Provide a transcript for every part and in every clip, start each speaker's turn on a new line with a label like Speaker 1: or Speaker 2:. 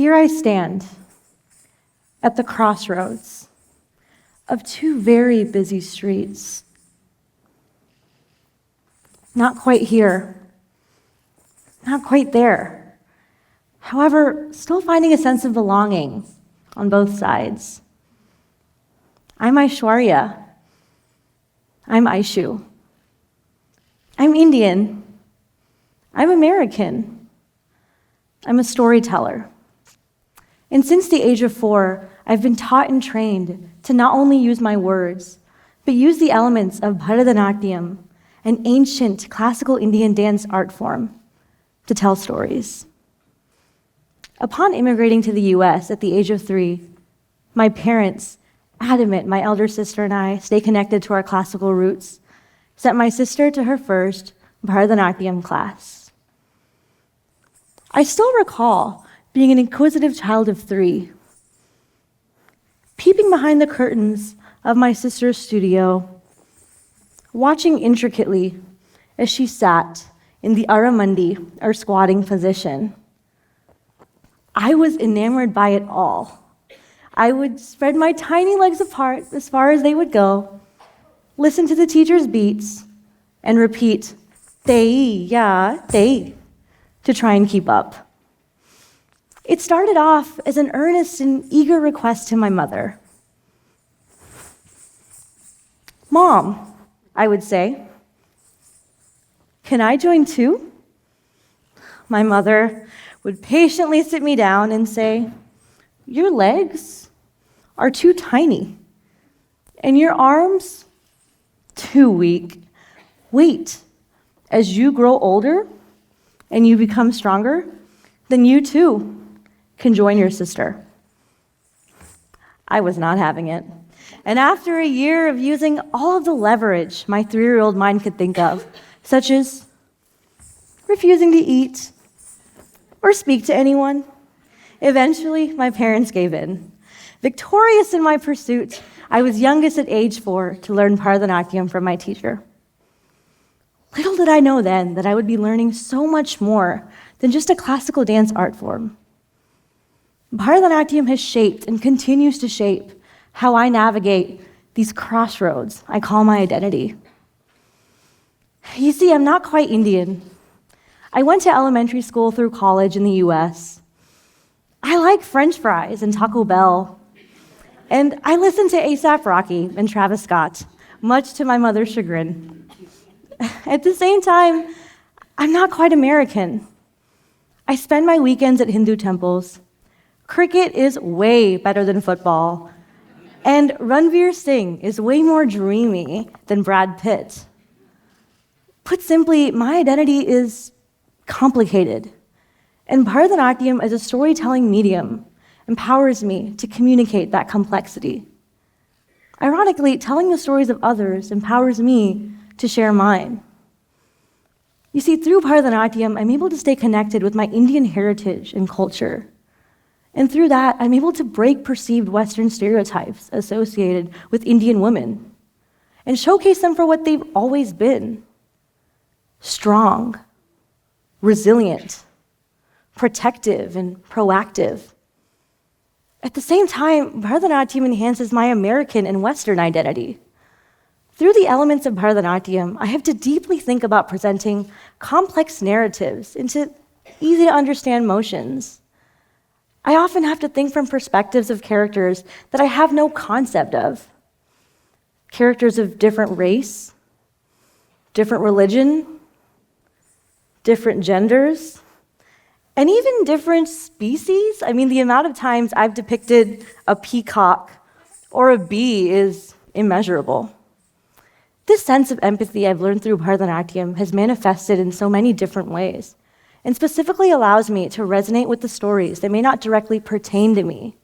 Speaker 1: Here I stand at the crossroads of two very busy streets. Not quite here, not quite there. However, still finding a sense of belonging on both sides. I'm Aishwarya. I'm Aishu. I'm Indian. I'm American. I'm a storyteller. And since the age of 4, I've been taught and trained to not only use my words, but use the elements of Bharatanatyam, an ancient classical Indian dance art form, to tell stories. Upon immigrating to the US at the age of 3, my parents, adamant my elder sister and I stay connected to our classical roots, sent my sister to her first Bharatanatyam class. I still recall being an inquisitive child of 3, peeping behind the curtains of my sister's studio, watching intricately as she sat in the Aramandi, or squatting position. I was enamored by it all. I would spread my tiny legs apart as far as they would go, listen to the teacher's beats, and repeat, "Tei, ya, tei," to try and keep up. It started off as an earnest and eager request to my mother. "Mom," I would say, "can I join too?" My mother would patiently sit me down and say, "Your legs are too tiny, and your arms too weak. Wait, as you grow older and you become stronger, then you too can join your sister." I was not having it. And after a year of using all of the leverage my 3-year-old mind could think of, such as refusing to eat or speak to anyone, eventually my parents gave in. Victorious in my pursuit, I was youngest at age 4 to learn Bharatanatyam from my teacher. Little did I know then that I would be learning so much more than just a classical dance art form. Bharatanatyam has shaped and continues to shape how I navigate these crossroads I call my identity. You see, I'm not quite Indian. I went to elementary school through college in the US. I like French fries and Taco Bell. And I listen to A$AP Rocky and Travis Scott, much to my mother's chagrin. At the same time, I'm not quite American. I spend my weekends at Hindu temples. Cricket is way better than football. And Ranveer Singh is way more dreamy than Brad Pitt. Put simply, my identity is complicated. And Bharatanatyam as a storytelling medium empowers me to communicate that complexity. Ironically, telling the stories of others empowers me to share mine. You see, through Bharatanatyam, I'm able to stay connected with my Indian heritage and culture. And through that, I'm able to break perceived Western stereotypes associated with Indian women and showcase them for what they've always been: strong, resilient, protective, and proactive. At the same time, Bharatanatyam enhances my American and Western identity. Through the elements of Bharatanatyam, I have to deeply think about presenting complex narratives into easy-to-understand motions. I often have to think from perspectives of characters that I have no concept of. Characters of different race, different religion, different genders, and even different species. I mean, the amount of times I've depicted a peacock or a bee is immeasurable. This sense of empathy I've learned through Bharatanatyam has manifested in so many different ways, and specifically allows me to resonate with the stories that may not directly pertain to me,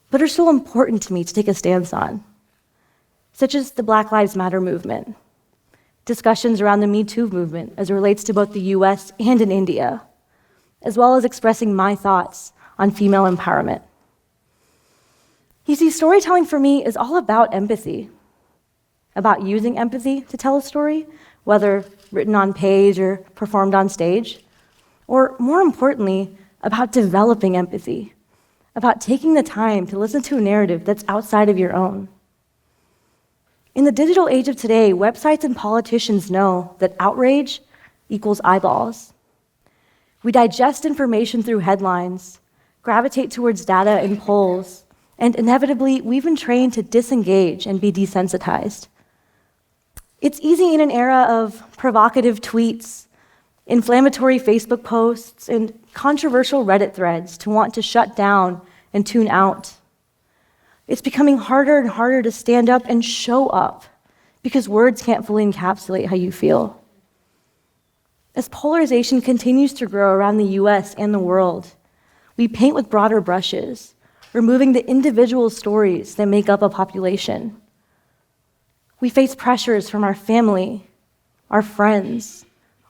Speaker 1: but are still important to me to take a stance on, such as the Black Lives Matter movement, discussions around the Me Too movement as it relates to both the US and in India, as well as expressing my thoughts on female empowerment. You see, storytelling for me is all about empathy, about using empathy to tell a story, whether written on page or performed on stage, or more importantly, about developing empathy about taking the time to listen to a narrative that's outside of your own. In the digital age of today, websites and politicians know that outrage equals eyeballs. We digest information through headlines, gravitate towards data and polls, and inevitably, we've been trained to disengage and be desensitized. It's easy in an era of provocative tweets, inflammatory Facebook posts, and controversial Reddit threads to want to shut down and tune out. It's becoming harder and harder to stand up and show up because words can't fully encapsulate how you feel. As polarization continues to grow around the US and the world, we paint with broader brushes, removing the individual stories that make up a population. We face pressures from our family, our friends,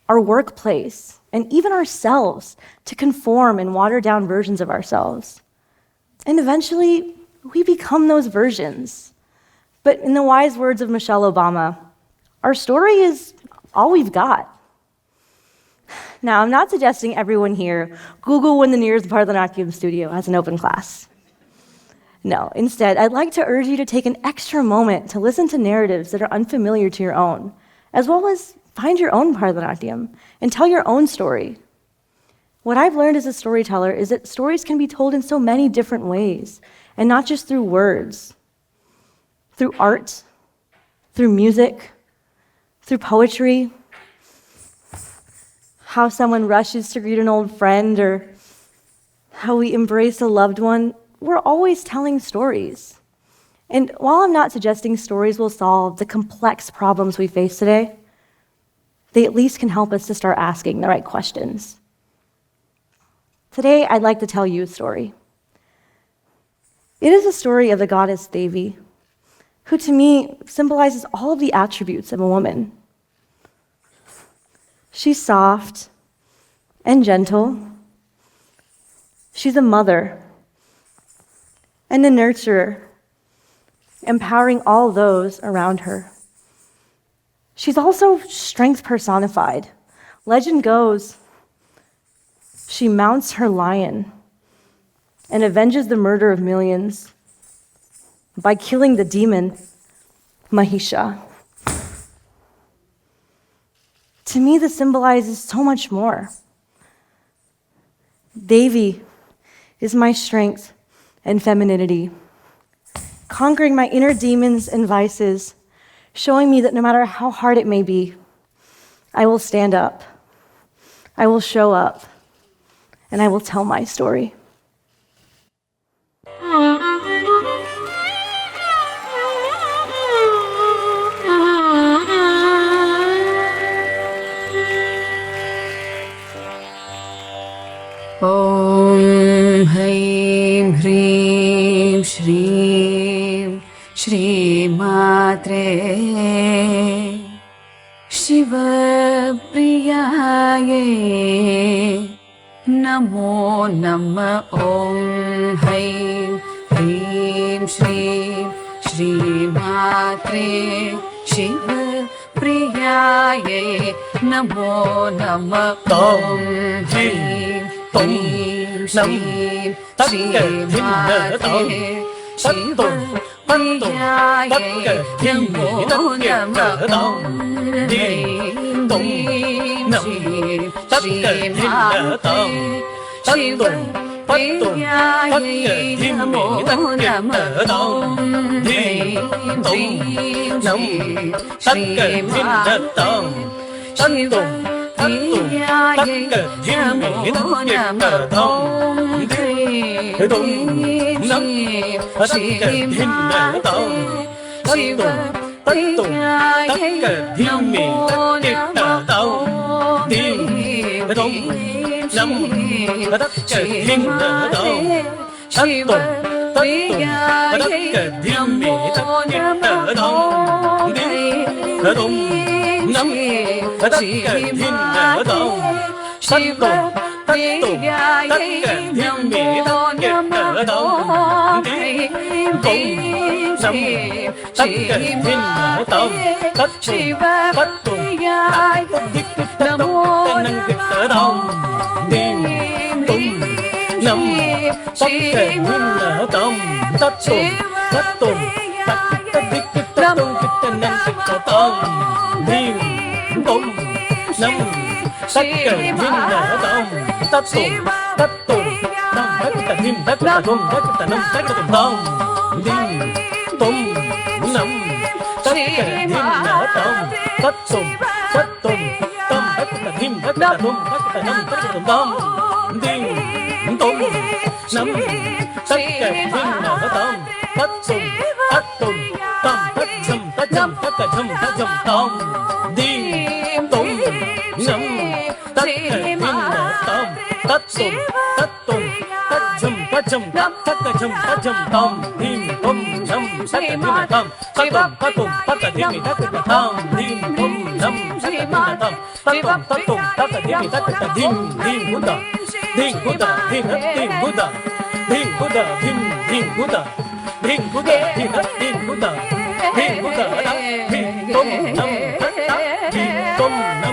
Speaker 1: our workplace, and even ourselves to conform and water down versions of ourselves. And eventually, we become those versions. But in the wise words of Michelle Obama, our story is all we've got. Now, I'm not suggesting everyone here Google when the nearest Bharatanatyam studio has an open class. No, instead, I'd like to urge you to take an extra moment to listen to narratives that are unfamiliar to your own, as well as find your own Bharatanatyam and tell your own story. What I've learned as a storyteller is that stories can be told in so many different ways, and not just through words, through art, through music, through poetry, how someone rushes to greet an old friend, or how we embrace a loved one. We're always telling stories. And while I'm not suggesting stories will solve the complex problems we face today, they at least can help us to start asking the right questions. Today, I'd like to tell you a story. It is a story of the goddess Devi, who to me symbolizes all of the attributes of a woman. She's soft and gentle. She's a mother and a nurturer, empowering all those around her. She's also strength personified. Legend goes, she mounts her lion and avenges the murder of millions by killing the demon Mahisha. To me, this symbolizes so much more. Devi is my strength and femininity, conquering my inner demons and vices, showing me that no matter how hard it may be, I will stand up, I will show up, and I will tell my story.
Speaker 2: ॐ ह्रीं ह्रीं श्रीं श्रीमात्रे शिवप्रियायै नमो नमः। ॐ ह्रीं ह्रीं श्रीं श्रीमात्रे शिवप्रियायै नमो नमः। ॐ ह्रीं ह्रीं श्रीं श्रीमात्रे शिवप्रियायै नमो नमः। ॐ ह्रीं ह्रीं श्रीं श्रीमात्रे शिवप्रियायै नमो नमः। ॐ ह्रीं ह्रीं श्रीं श्रीमात्रे शिवप्रियायै नमो नमः। ॐ ह्रीं ह्रीं श्रीं श्रीमात्रे शिवप्रियायै नमो नमः। ॐ ह्रीं ह्रीं श्रीं श्रीमात्रे शिवप्रियायै नमो नमः। ॐ ह्रीं श्रीमात्रे शिवप्रियायै नमो नमः। ॐ ह्रीं श्रीं श्रीमात्रे शिवप्रियायै नमो नमः। ॐ ह्रीं श्रीं
Speaker 3: tất kệ him nở tông tất tùng tất đích tất tung tất năng tất tông him tung năm tất kệ him nở tông tất tùng năm tất him tất tung tất năm tất tùng tông him tung năm tất kệ him nở tông tất tùng tâm tất him tất tung tất năm tất tùng tông him tung năm tất kệ him nở tông tất tùng tâm tất dầm tông him tung năm tất kệ him nở tông tất tùng tất dầm tông him tung năm tất kệ him nở tông tất tùng tất him tất tông him tung năm tất kệ him nở tông tất tùng tất him tất him Buddha him Buddha him Buddha him Buddha him Buddha him Buddha him Buddha him Buddha him tung năm tất him tung năm